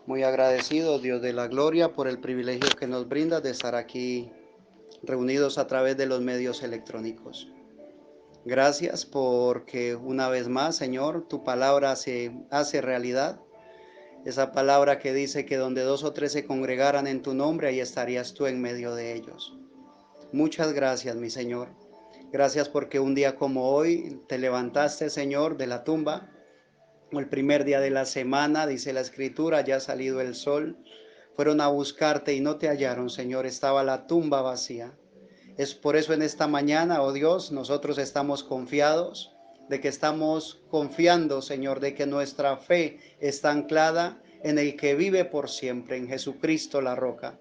Muy agradecido, Dios de la gloria, por el privilegio que nos brinda de estar aquí reunidos a través de los medios electrónicos. Gracias porque una vez más, Señor, tu palabra se hace realidad. Esa palabra que dice que donde dos o tres se congregaran en tu nombre, ahí estarías tú en medio de ellos. Muchas gracias, mi Señor. Gracias porque un día como hoy te levantaste, Señor, de la tumba. O el primer día de la semana, dice la escritura, ya ha salido el sol. Fueron a buscarte y no te hallaron, Señor. Estaba la tumba vacía. Es por eso en esta mañana, oh Dios, nosotros estamos confiados, de que estamos confiando, Señor, de que nuestra fe está anclada en el que vive por siempre, en Jesucristo la roca.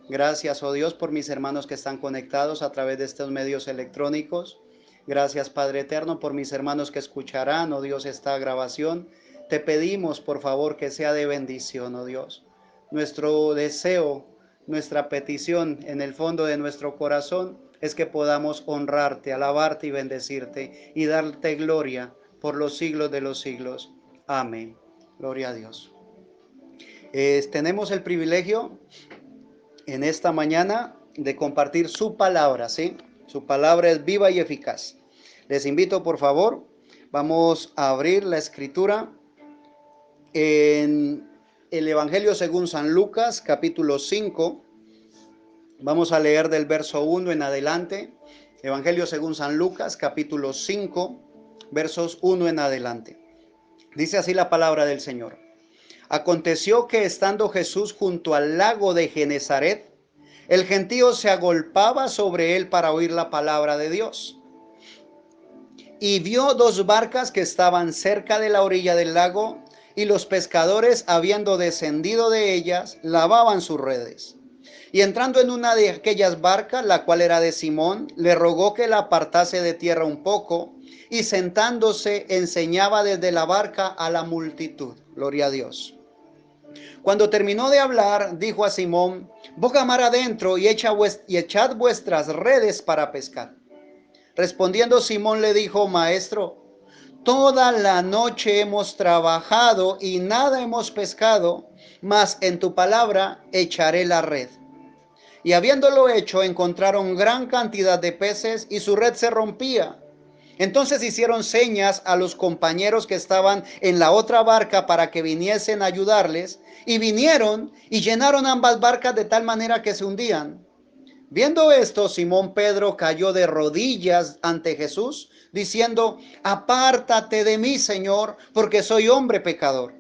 Gracias, oh Dios, por mis hermanos que están conectados a través de estos medios electrónicos. Gracias, Padre eterno, por mis hermanos que escucharán, oh Dios, esta grabación. Te pedimos, por favor, que sea de bendición, oh Dios. Nuestro deseo, nuestra petición en el fondo de nuestro corazón es que podamos honrarte, alabarte y bendecirte y darte gloria por los siglos de los siglos. Amén. Gloria a Dios. Tenemos el privilegio en esta mañana de compartir su palabra, ¿sí? Su palabra es viva y eficaz. Les invito, por favor, vamos a abrir la escritura en el Evangelio según San Lucas, capítulo 5. Vamos a leer del verso 1 en adelante. Evangelio según San Lucas, capítulo 5, versos 1 en adelante. Dice así la palabra del Señor. Aconteció que estando Jesús junto al lago de Genezaret, el gentío se agolpaba sobre él para oír la palabra de Dios. Y vio dos barcas que estaban cerca de la orilla del lago, y los pescadores, habiendo descendido de ellas, lavaban sus redes. Y entrando en una de aquellas barcas, la cual era de Simón, le rogó que la apartase de tierra un poco, y sentándose enseñaba desde la barca a la multitud. Gloria a Dios. Cuando terminó de hablar, dijo a Simón: boga mar adentro y echad vuestras redes para pescar. Respondiendo Simón le dijo: Maestro, toda la noche hemos trabajado y nada hemos pescado, mas en tu palabra echaré la red. Y habiéndolo hecho, encontraron gran cantidad de peces y su red se rompía. Entonces hicieron señas a los compañeros que estaban en la otra barca para que viniesen a ayudarles, y vinieron y llenaron ambas barcas de tal manera que se hundían. Viendo esto, Simón Pedro cayó de rodillas ante Jesús, diciendo: apártate de mí, Señor, porque soy hombre pecador.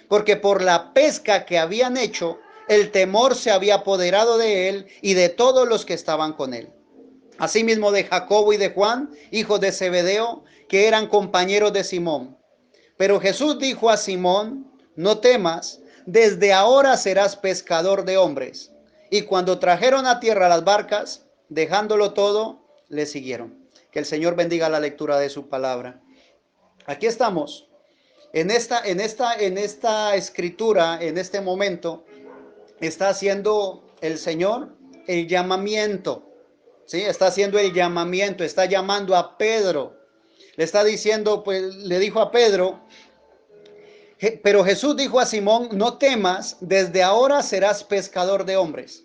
Porque por la pesca que habían hecho, el temor se había apoderado de él y de todos los que estaban con él. Asimismo de Jacobo y de Juan, hijos de Zebedeo, que eran compañeros de Simón. Pero Jesús dijo a Simón: no temas, desde ahora serás pescador de hombres. Y cuando trajeron a tierra las barcas, dejándolo todo, le siguieron. Que el Señor bendiga la lectura de su palabra. Aquí estamos, en esta escritura, en este momento, está haciendo el Señor el llamamiento. ¿Sí? Está haciendo el llamamiento, está llamando a Pedro. Le está diciendo, pues le dijo a Pedro: pero Jesús dijo a Simón: no temas, desde ahora serás pescador de hombres.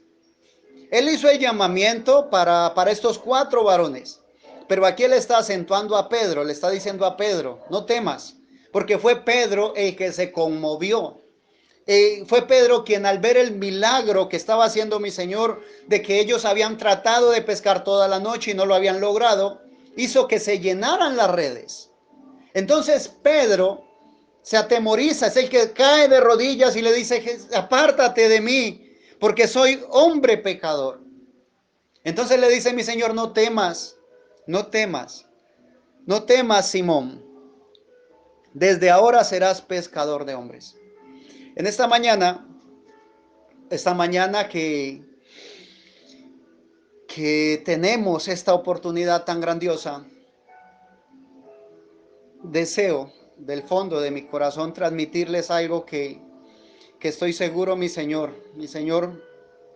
Él hizo el llamamiento para estos cuatro varones, pero aquí él está acentuando a Pedro, le está diciendo a Pedro: no temas, porque fue Pedro el que se conmovió. Fue Pedro quien, al ver el milagro que estaba haciendo mi Señor, de que ellos habían tratado de pescar toda la noche y no lo habían logrado, hizo que se llenaran las redes. Entonces Pedro se atemoriza, es el que cae de rodillas y le dice: apártate de mí, porque soy hombre pecador. Entonces le dice mi Señor: no temas, no temas, no temas, Simón, desde ahora serás pescador de hombres. En esta mañana que tenemos esta oportunidad tan grandiosa, deseo del fondo de mi corazón transmitirles algo que estoy seguro mi Señor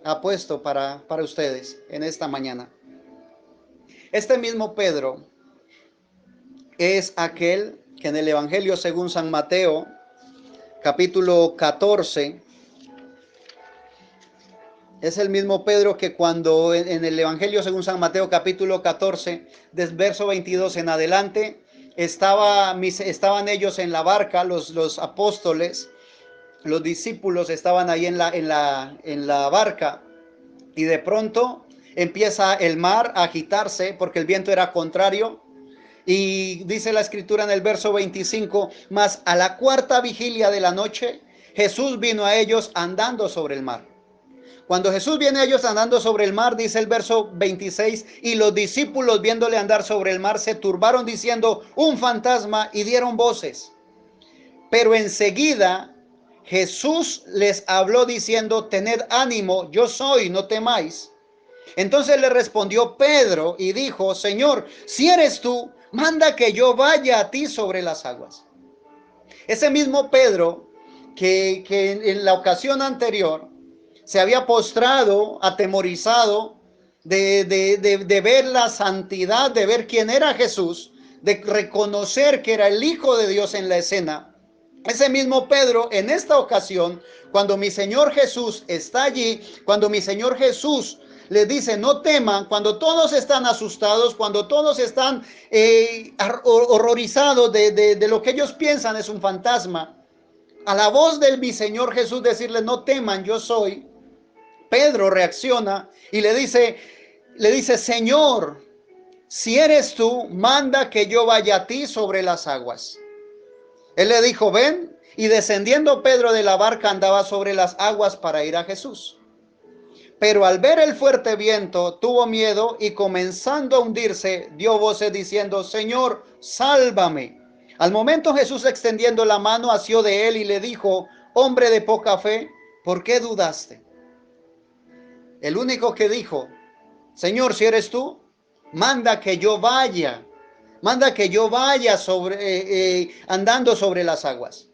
ha puesto para ustedes en esta mañana. Este mismo Pedro es aquel que en el Evangelio según San Mateo, capítulo 14, Es el mismo Pedro que cuando en el Evangelio según San Mateo capítulo 14, del verso 22 en adelante, estaban ellos en la barca, los apóstoles, los discípulos estaban ahí en la barca, y de pronto empieza el mar a agitarse porque el viento era contrario. Y dice la escritura en el verso 25, mas a la cuarta vigilia de la noche, Jesús vino a ellos andando sobre el mar. Cuando Jesús viene a ellos andando sobre el mar, dice el verso 26, y los discípulos viéndole andar sobre el mar se turbaron diciendo, un fantasma, y dieron voces. Pero enseguida Jesús les habló diciendo, tened ánimo, yo soy, no temáis. Entonces le respondió Pedro y dijo, Señor, si eres tú, manda que yo vaya a ti sobre las aguas. Ese mismo Pedro que en la ocasión anterior se había postrado, atemorizado de ver la santidad, de ver quién era Jesús, de reconocer que era el Hijo de Dios en la escena. Ese mismo Pedro en esta ocasión, cuando mi Señor Jesús está allí, cuando mi Señor Jesús les dice, no teman, cuando todos están asustados, cuando todos están horrorizados de lo que ellos piensan es un fantasma, a la voz de mi Señor Jesús decirles, no teman, yo soy, Pedro reacciona y le dice, Señor, si eres tú, manda que yo vaya a ti sobre las aguas. Él le dijo, ven, y descendiendo Pedro de la barca andaba sobre las aguas para ir a Jesús. Pero al ver el fuerte viento, tuvo miedo y comenzando a hundirse, dio voces diciendo, Señor, sálvame. Al momento Jesús extendiendo la mano asió de él y le dijo, hombre de poca fe, ¿por qué dudaste? El único que dijo, Señor, si eres tú, manda que yo vaya. Manda que yo vaya andando sobre las aguas.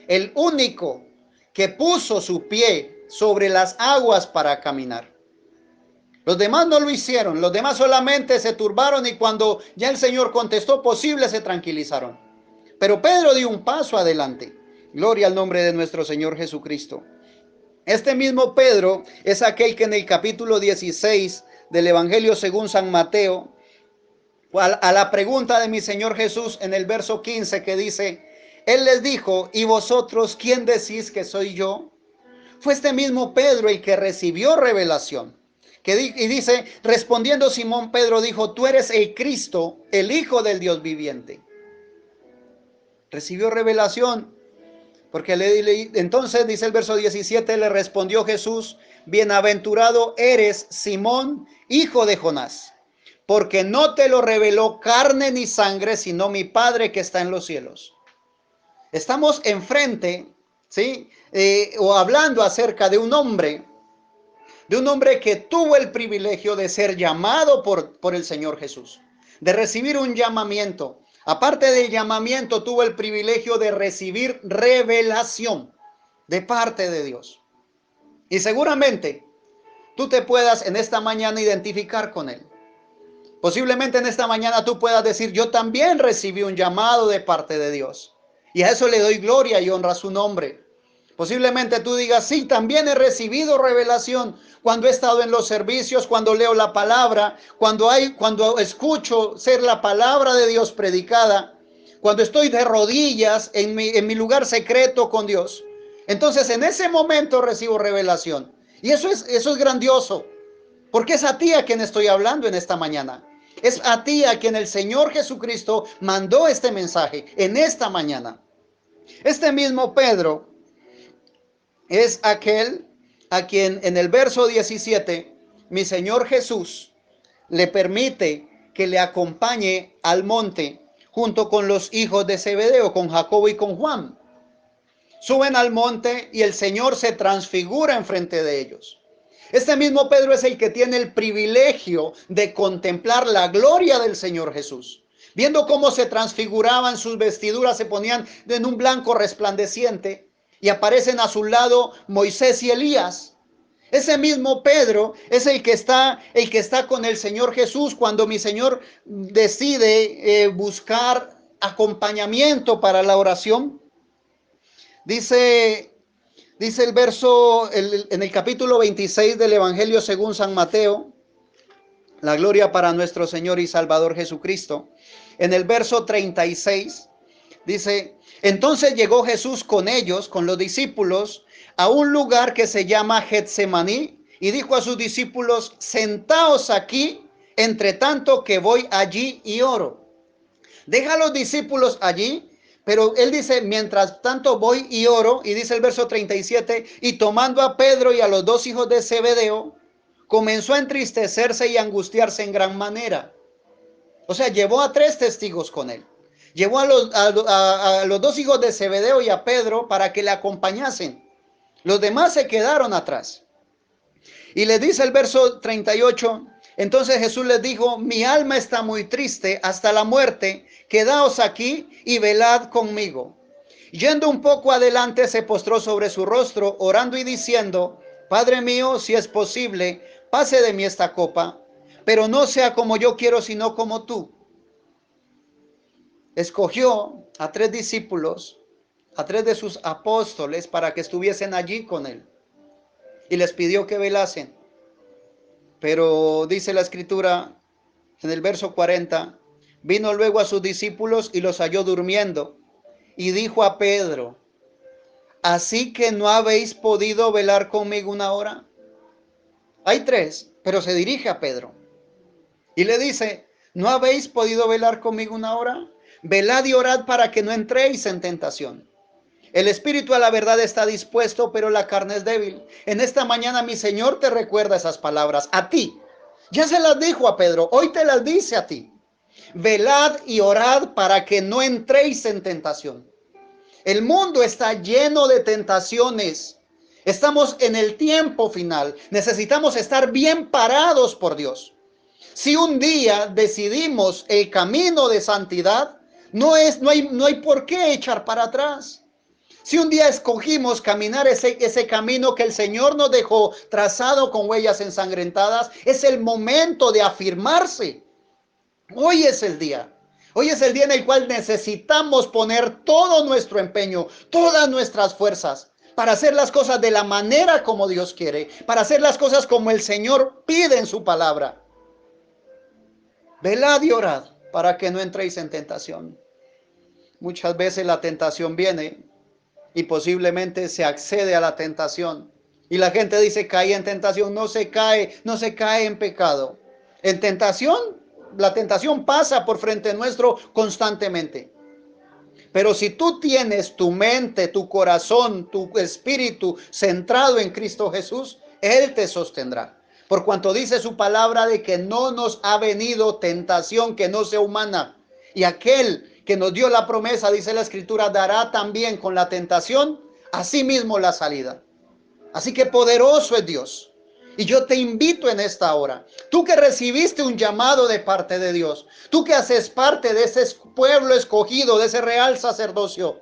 El único que puso su pie sobre las aguas para caminar. Los demás no lo hicieron, los demás solamente se turbaron y cuando ya el Señor contestó posible se tranquilizaron. Pero Pedro dio un paso adelante. Gloria al nombre de nuestro Señor Jesucristo. Este mismo Pedro es aquel que en el capítulo 16 del Evangelio según San Mateo, a la pregunta de mi Señor Jesús en el verso 15 que dice, Él les dijo, ¿y vosotros quién decís que soy yo? Fue este mismo Pedro el que recibió revelación. Y dice, respondiendo Simón Pedro dijo, tú eres el Cristo, el Hijo del Dios viviente. Recibió revelación. Porque entonces dice el verso 17, le respondió Jesús, bienaventurado eres Simón, hijo de Jonás, porque no te lo reveló carne ni sangre, sino mi Padre que está en los cielos. Estamos enfrente, ¿sí? O hablando acerca de un hombre que tuvo el privilegio de ser llamado por el Señor Jesús, de recibir un llamamiento. Aparte del llamamiento, tuvo el privilegio de recibir revelación de parte de Dios. Y seguramente tú te puedas en esta mañana identificar con él. Posiblemente en esta mañana tú puedas decir, yo también recibí un llamado de parte de Dios. Y a eso le doy gloria y honra a su nombre. Posiblemente tú digas, sí, también he recibido revelación cuando he estado en los servicios, cuando leo la palabra, cuando escucho ser la palabra de Dios predicada, cuando estoy de rodillas en mi lugar secreto con Dios. Entonces en ese momento recibo revelación. Y eso es grandioso, porque es a ti a quien estoy hablando en esta mañana. Es a ti a quien el Señor Jesucristo mandó este mensaje en esta mañana. Este mismo Pedro es aquel a quien en el verso 17 mi Señor Jesús le permite que le acompañe al monte junto con los hijos de Zebedeo, con Jacobo y con Juan. Suben al monte y el Señor se transfigura enfrente de ellos. Este mismo Pedro es el que tiene el privilegio de contemplar la gloria del Señor Jesús. Viendo cómo se transfiguraban sus vestiduras, se ponían en un blanco resplandeciente y aparecen a su lado Moisés y Elías. Ese mismo Pedro es el que está con el Señor Jesús cuando mi Señor decide buscar acompañamiento para la oración. Dice Dice el verso, en el capítulo 26 del Evangelio según San Mateo, la gloria para nuestro Señor y Salvador Jesucristo. En el verso 36 dice, entonces llegó Jesús con ellos, con los discípulos, a un lugar que se llama Getsemaní, y dijo a sus discípulos, sentaos aquí, entre tanto que voy allí y oro. Deja a los discípulos allí, pero él dice, mientras tanto voy y oro, y dice el verso 37, y tomando a Pedro y a los dos hijos de Zebedeo, comenzó a entristecerse y angustiarse en gran manera. O sea, llevó a tres testigos con él. Llevó a los dos hijos de Zebedeo y a Pedro para que le acompañasen. Los demás se quedaron atrás. Y le dice el verso 38, entonces Jesús les dijo, mi alma está muy triste hasta la muerte, quedaos aquí y velad conmigo. Yendo un poco adelante, se postró sobre su rostro, orando y diciendo, Padre mío, si es posible, pase de mí esta copa, pero no sea como yo quiero, sino como tú. Escogió a tres discípulos, a tres de sus apóstoles, para que estuviesen allí con él. Y les pidió que velasen. Pero dice la escritura en el verso 40, vino luego a sus discípulos y los halló durmiendo. Y dijo a Pedro, ¿así que no habéis podido velar conmigo una hora? Hay tres, pero se dirige a Pedro. Y le dice, ¿no habéis podido velar conmigo una hora? Velad y orad para que no entréis en tentación. El espíritu a la verdad está dispuesto, pero la carne es débil. En esta mañana mi Señor te recuerda esas palabras a ti. Ya se las dijo a Pedro, hoy te las dice a ti. Velad y orad para que no entréis en tentación. El mundo está lleno de tentaciones. Estamos en el tiempo final. Necesitamos estar bien parados por Dios. Si un día decidimos el camino de santidad, no hay por qué echar para atrás. Si un día escogimos caminar ese camino que el Señor nos dejó trazado con huellas ensangrentadas, es el momento de afirmarse. Hoy es el día. Hoy es el día en el cual necesitamos poner todo nuestro empeño, todas nuestras fuerzas para hacer las cosas de la manera como Dios quiere, para hacer las cosas como el Señor pide en su palabra. Velad y orad para que no entréis en tentación. Muchas veces la tentación viene y posiblemente se accede a la tentación. Y la gente dice, caí en tentación. No se cae en pecado. En tentación, la tentación pasa por frente nuestro constantemente. Pero si tú tienes tu mente, tu corazón, tu espíritu centrado en Cristo Jesús, Él te sostendrá. Por cuanto dice su palabra de que no nos ha venido tentación que no sea humana. Y aquel que nos dio la promesa, dice la escritura, dará también con la tentación, asimismo la salida. Así que poderoso es Dios. Y yo te invito en esta hora, tú que recibiste un llamado de parte de Dios, tú que haces parte de ese pueblo escogido, de ese real sacerdocio,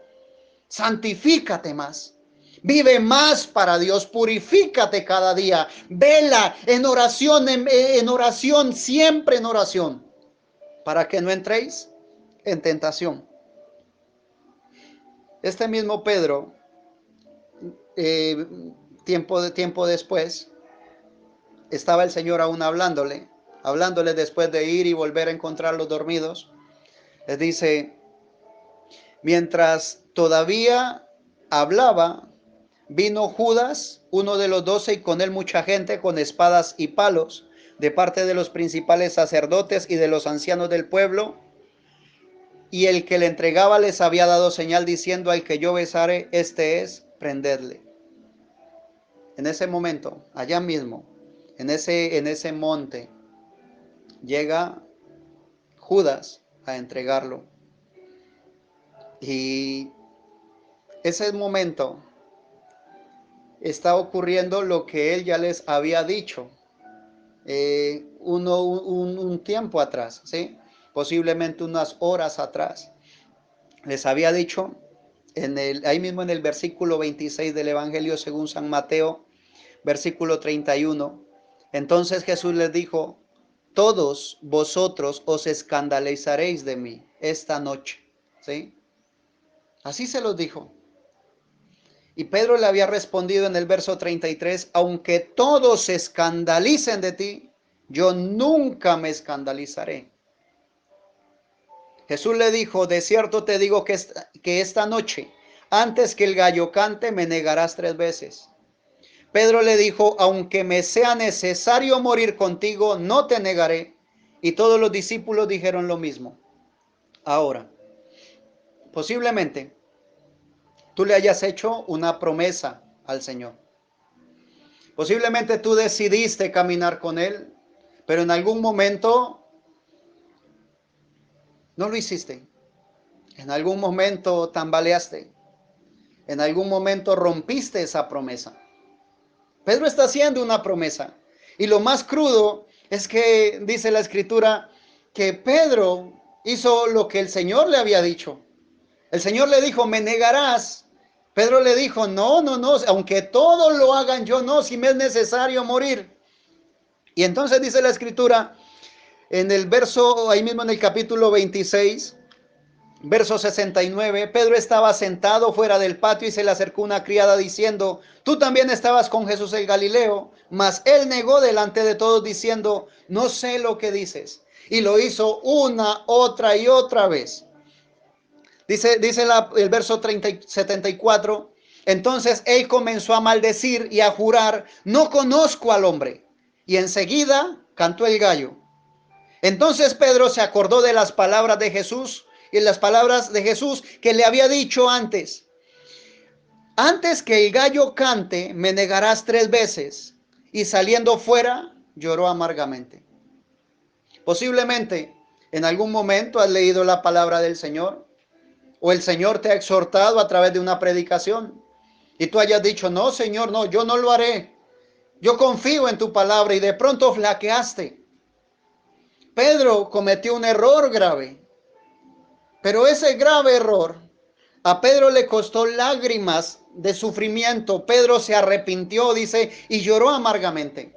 santifícate más. Vive más para Dios, purifícate cada día, vela en oración, en oración, siempre en oración, para que no entréis en tentación. Este mismo Pedro, tiempo después, estaba el Señor aún hablándole después de ir y volver a encontrarlos dormidos. Les dice, mientras todavía hablaba, vino Judas, uno de los 12, y con él mucha gente con espadas y palos, de parte de los principales sacerdotes y de los ancianos del pueblo. Y el que le entregaba les había dado señal diciendo, al que yo besare, este es, prendedle. En ese momento, allá mismo, en ese monte, llega Judas a entregarlo. Y ese momento está ocurriendo lo que él ya les había dicho un tiempo atrás, ¿sí? Posiblemente unas horas atrás. Les había dicho ahí mismo en el versículo 26 del Evangelio según San Mateo, versículo 31. Entonces Jesús les dijo, todos vosotros os escandalizaréis de mí esta noche, ¿sí? Así se los dijo. Y Pedro le había respondido en el verso 33, aunque todos se escandalicen de ti, yo nunca me escandalizaré. Jesús le dijo, de cierto te digo que esta noche, antes que el gallo cante, me negarás 3 veces. Pedro le dijo, aunque me sea necesario morir contigo, no te negaré. Y todos los discípulos dijeron lo mismo. Ahora, posiblemente tú le hayas hecho una promesa al Señor. Posiblemente tú decidiste caminar con Él, pero en algún momento no lo hiciste. En algún momento tambaleaste. En algún momento rompiste esa promesa. Pedro está haciendo una promesa. Y lo más crudo es que dice la Escritura que Pedro hizo lo que el Señor le había dicho. El Señor le dijo, me negarás. Pedro le dijo, no, no, no, aunque todos lo hagan, yo no, si me es necesario morir. Y entonces dice la Escritura, en el verso, ahí mismo en el capítulo 26, verso 69, Pedro estaba sentado fuera del patio y se le acercó una criada diciendo, tú también estabas con Jesús el Galileo, mas él negó delante de todos diciendo, no sé lo que dices. Y lo hizo una, otra y otra vez. Dice el verso 74, entonces él comenzó a maldecir y a jurar, no conozco al hombre. Y enseguida cantó el gallo. Entonces Pedro se acordó de las palabras de Jesús y las palabras de Jesús que le había dicho antes. Antes que el gallo cante, me negarás 3 veces. Y saliendo fuera, lloró amargamente. Posiblemente en algún momento has leído la palabra del Señor o el Señor te ha exhortado a través de una predicación y tú hayas dicho, no, Señor, no, yo no lo haré. Yo confío en tu palabra y de pronto flaqueaste. Pedro cometió un error grave, pero ese grave error a Pedro le costó lágrimas de sufrimiento. Pedro se arrepintió, dice, y lloró amargamente.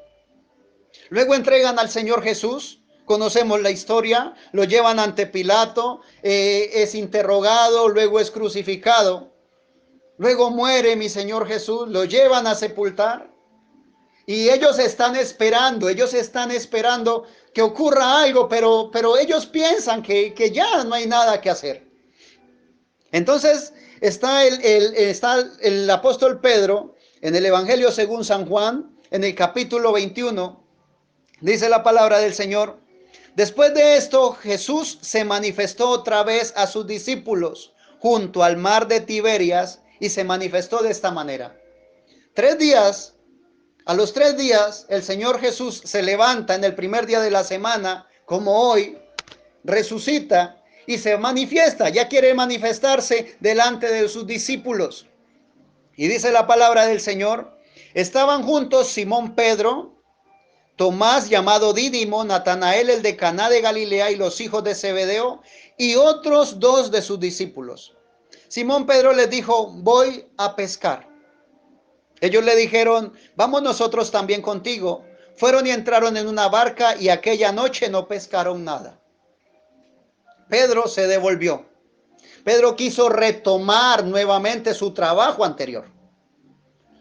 Luego entregan al Señor Jesús. Conocemos la historia, lo llevan ante Pilato, es interrogado, luego es crucificado, luego muere mi Señor Jesús, lo llevan a sepultar y ellos están esperando que ocurra algo, pero ellos piensan que ya no hay nada que hacer. Entonces está el apóstol Pedro en el Evangelio según San Juan, en el capítulo 21, dice la palabra del Señor. Después de esto, Jesús se manifestó otra vez a sus discípulos junto al mar de Tiberias y se manifestó de esta manera. A los 3 días, el Señor Jesús se levanta en el primer día de la semana, como hoy, resucita y se manifiesta, ya quiere manifestarse delante de sus discípulos. Y dice la palabra del Señor, estaban juntos Simón Pedro, Tomás llamado Dídimo, Natanael el de Caná de Galilea y los hijos de Zebedeo y otros 2 de sus discípulos. Simón Pedro les dijo, voy a pescar. Ellos le dijeron, vamos nosotros también contigo. Fueron y entraron en una barca y aquella noche no pescaron nada. Pedro se devolvió. Pedro quiso retomar nuevamente su trabajo anterior.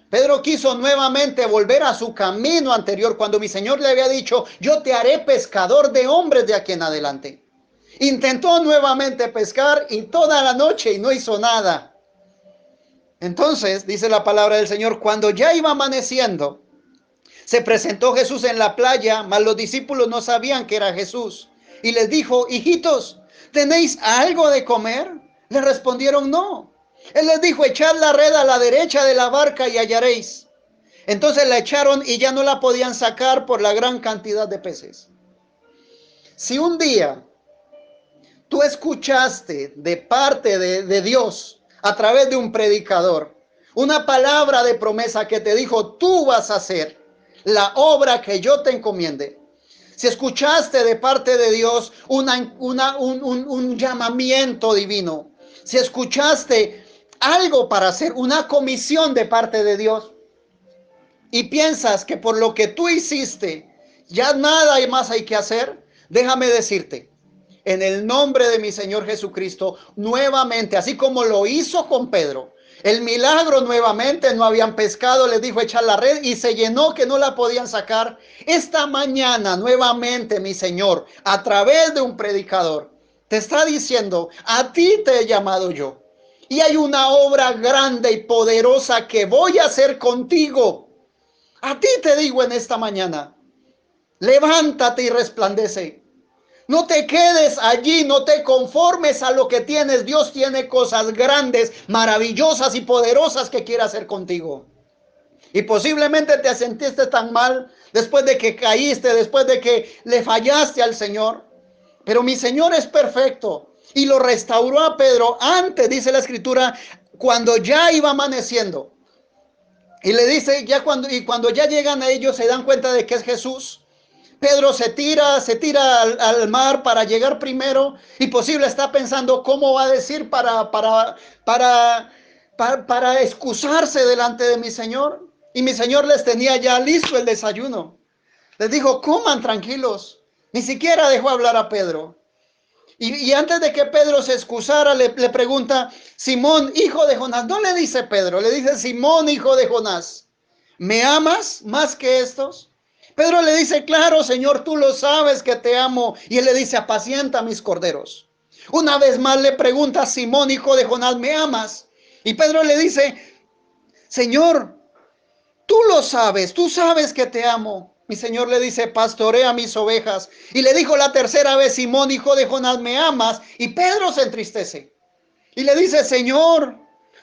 Pedro quiso nuevamente volver a su camino anterior cuando mi Señor le había dicho, yo te haré pescador de hombres de aquí en adelante. Intentó nuevamente pescar y toda la noche y no hizo nada. Entonces, dice la palabra del Señor, cuando ya iba amaneciendo, se presentó Jesús en la playa, mas los discípulos no sabían que era Jesús. Y les dijo, hijitos, ¿tenéis algo de comer? Le respondieron, no. Él les dijo, echad la red a la derecha de la barca y hallaréis. Entonces la echaron y ya no la podían sacar por la gran cantidad de peces. Si un día tú escuchaste de parte de Dios a través de un predicador una palabra de promesa que te dijo, tú vas a hacer la obra que yo te encomiende. Si escuchaste de parte de Dios un llamamiento divino, si escuchaste algo para hacer, una comisión de parte de Dios, y piensas que por lo que tú hiciste ya nada más hay que hacer, déjame decirte, en el nombre de mi Señor Jesucristo, nuevamente, así como lo hizo con Pedro, El milagro nuevamente, no habían pescado, les dijo echar la red y se llenó que no la podían sacar. Esta mañana nuevamente mi Señor, a través de un predicador, te está diciendo, a ti te he llamado yo. Y hay una obra grande y poderosa que voy a hacer contigo. A ti te digo en esta mañana, levántate y resplandece. No te quedes allí, no te conformes a lo que tienes. Dios tiene cosas grandes, maravillosas y poderosas que quiere hacer contigo. Y posiblemente te sentiste tan mal después de que caíste, después de que le fallaste al Señor. Pero mi Señor es perfecto y lo restauró a Pedro antes, dice la Escritura, cuando ya iba amaneciendo. Y le dice, cuando ya llegan a ellos se dan cuenta de que es Jesús. Pedro se tira al mar para llegar primero y posible está pensando cómo va a decir para excusarse delante de mi Señor. Y mi Señor les tenía ya listo el desayuno. Les dijo, coman tranquilos. Ni siquiera dejó hablar a Pedro. Y antes de que Pedro se excusara, le pregunta, Simón, hijo de Jonás. No le dice Pedro, le dice Simón, hijo de Jonás. ¿Me amas más que estos? Pedro le dice, claro, Señor, tú lo sabes que te amo. Y él le dice, apacienta mis corderos. Una vez más le pregunta, Simón, hijo de Jonás, ¿me amas? Y Pedro le dice, Señor, tú lo sabes, tú sabes que te amo. Mi Señor le dice, pastorea mis ovejas. Y le dijo la tercera vez, Simón, hijo de Jonás, ¿me amas? Y Pedro se entristece. Y le dice, Señor,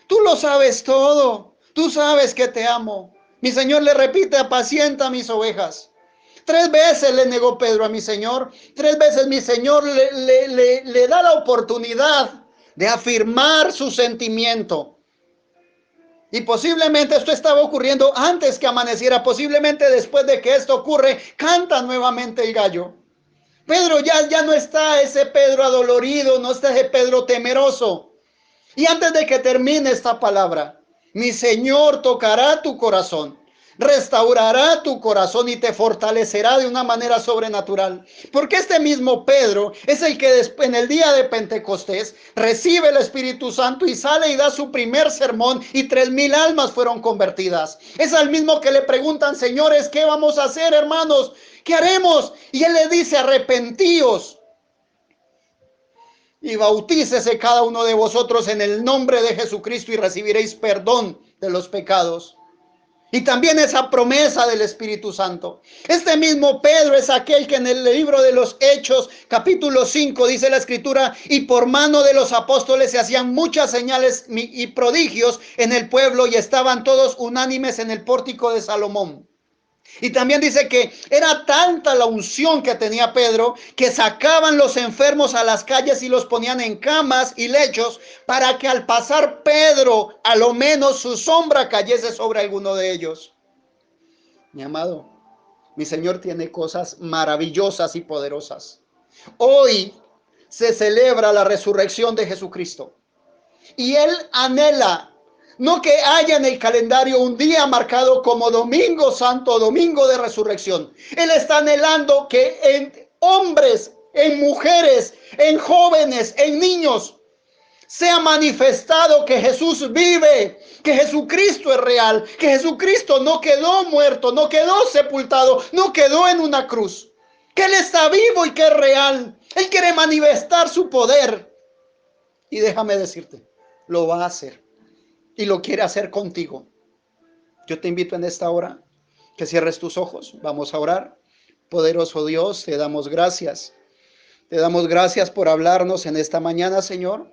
tú lo sabes todo. Tú sabes que te amo. Mi Señor le repite, apacienta mis ovejas. 3 veces le negó Pedro a mi Señor. 3 veces mi Señor le da la oportunidad de afirmar su sentimiento. Y posiblemente esto estaba ocurriendo antes que amaneciera. Posiblemente después de que esto ocurre, canta nuevamente el gallo. Pedro ya no está ese Pedro adolorido, no está ese Pedro temeroso. Y antes de que termine esta palabra, mi Señor tocará tu corazón, restaurará tu corazón y te fortalecerá de una manera sobrenatural. Porque este mismo Pedro es el que en el día de Pentecostés recibe el Espíritu Santo y sale y da su primer sermón y 3,000 almas fueron convertidas. Es al mismo que le preguntan, señores, ¿qué vamos a hacer, hermanos? ¿Qué haremos? Y él le dice, arrepentíos y bautícese cada uno de vosotros en el nombre de Jesucristo y recibiréis perdón de los pecados. Y también esa promesa del Espíritu Santo. Este mismo Pedro es aquel que en el libro de los Hechos, capítulo 5, dice la Escritura, y por mano de los apóstoles se hacían muchas señales y prodigios en el pueblo y estaban todos unánimes en el pórtico de Salomón. Y también dice que era tanta la unción que tenía Pedro que sacaban los enfermos a las calles y los ponían en camas y lechos para que al pasar Pedro a lo menos su sombra cayese sobre alguno de ellos. Mi amado, mi Señor tiene cosas maravillosas y poderosas. Hoy se celebra la resurrección de Jesucristo y Él anhela no que haya en el calendario un día marcado como Domingo Santo, Domingo de Resurrección. Él está anhelando que en hombres, en mujeres, en jóvenes, en niños, sea manifestado que Jesús vive, que Jesucristo es real, que Jesucristo no quedó muerto, no quedó sepultado, no quedó en una cruz, que Él está vivo y que es real. Él quiere manifestar su poder. Y déjame decirte, lo va a hacer. Y lo quiere hacer contigo. Yo te invito en esta hora que cierres tus ojos. Vamos a orar. Poderoso Dios, te damos gracias. Te damos gracias por hablarnos en esta mañana, Señor.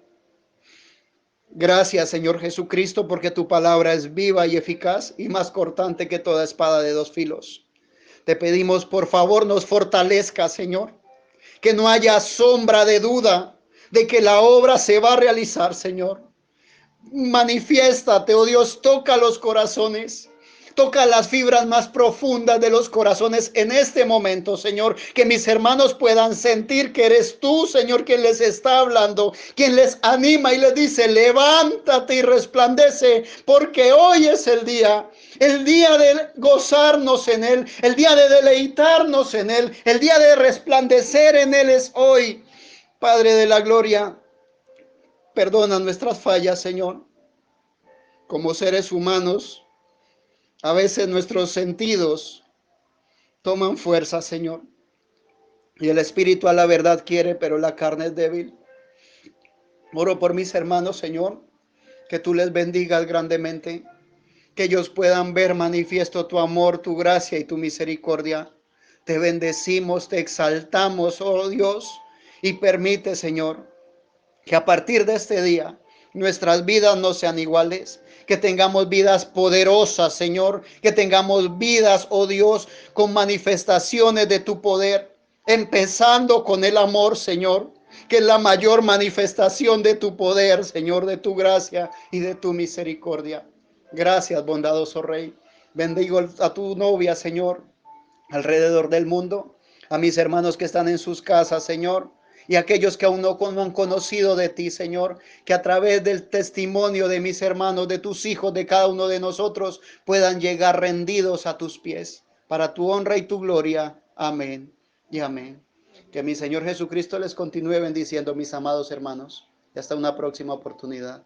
Gracias, Señor Jesucristo, porque tu palabra es viva y eficaz y más cortante que toda espada de 2 filos. Te pedimos, por favor, nos fortalezca, Señor. Que no haya sombra de duda de que la obra se va a realizar, Señor. Manifiéstate, oh Dios, toca los corazones, toca las fibras más profundas de los corazones en este momento, Señor, que mis hermanos puedan sentir que eres tú, Señor, quien les está hablando, quien les anima y les dice, levántate y resplandece, porque hoy es el día de gozarnos en Él, el día de deleitarnos en Él, el día de resplandecer en Él es hoy. Padre de la gloria, perdona nuestras fallas, Señor. Como seres humanos, a veces nuestros sentidos toman fuerza, Señor. Y el espíritu a la verdad quiere, pero la carne es débil. Oro por mis hermanos, Señor, que tú les bendigas grandemente, que ellos puedan ver manifiesto tu amor, tu gracia y tu misericordia. Te bendecimos, te exaltamos, oh Dios, y permite, Señor, que a partir de este día nuestras vidas no sean iguales, que tengamos vidas poderosas, Señor, que tengamos vidas, oh Dios, con manifestaciones de tu poder, empezando con el amor, Señor, que es la mayor manifestación de tu poder, Señor, de tu gracia y de tu misericordia. Gracias, bondadoso Rey. Bendigo a tu novia, Señor, alrededor del mundo, a mis hermanos que están en sus casas, Señor, y aquellos que aún no han conocido de ti, Señor, que a través del testimonio de mis hermanos, de tus hijos, de cada uno de nosotros, puedan llegar rendidos a tus pies, para tu honra y tu gloria. Amén y amén. Que mi Señor Jesucristo les continúe bendiciendo, mis amados hermanos, y hasta una próxima oportunidad.